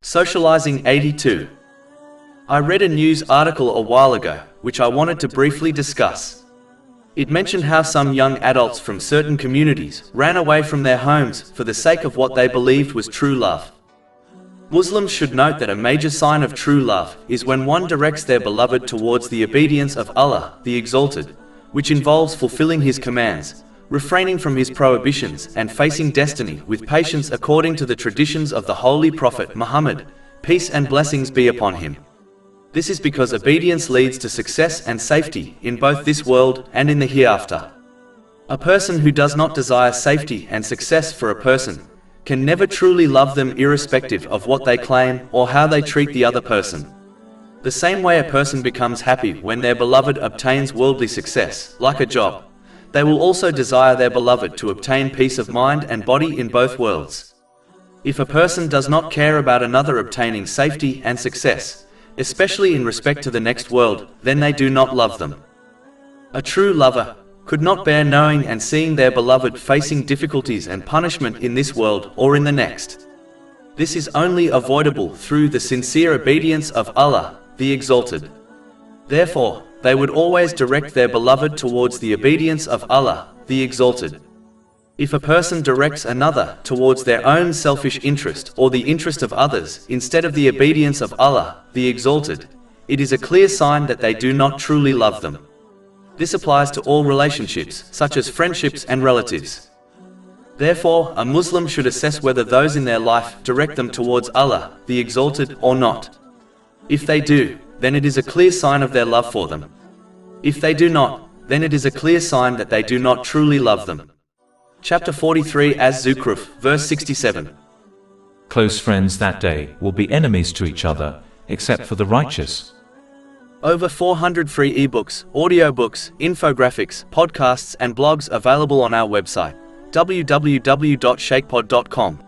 Socializing 82. I read a news article a while ago, which I wanted to briefly discuss. It mentioned how some young adults from certain communities ran away from their homes for the sake of what they believed was true love. Muslims should note that a major sign of true love is when one directs their beloved towards the obedience of Allah, the Exalted, which involves fulfilling His commands, refraining from His prohibitions, and facing destiny with patience according to the traditions of the Holy Prophet Muhammad, peace and blessings be upon him. This is because obedience leads to success and safety in both this world and in the hereafter. A person who does not desire safety and success for a person can never truly love them, irrespective of what they claim or how they treat the other person. The same way a person becomes happy when their beloved obtains worldly success, like a job, they will also desire their beloved to obtain peace of mind and body in both worlds. If a person does not care about another obtaining safety and success, especially in respect to the next world, then they do not love them. A true lover could not bear knowing and seeing their beloved facing difficulties and punishment in this world or in the next. This is only avoidable through the sincere obedience of Allah, the Exalted. Therefore, they would always direct their beloved towards the obedience of Allah, the Exalted. If a person directs another towards their own selfish interest or the interest of others instead of the obedience of Allah, the Exalted, it is a clear sign that they do not truly love them. This applies to all relationships, such as friendships and relatives. Therefore, a Muslim should assess whether those in their life direct them towards Allah, the Exalted, or not. If they do, then it is a clear sign of their love for them. If they do not, then it is a clear sign that they do not truly love them. Chapter 43 Az-Zukhruf, verse 67. Close friends that day will be enemies to each other, except for the righteous. Over 400 free ebooks, audiobooks, infographics, podcasts and blogs available on our website, www.shaykhpod.com.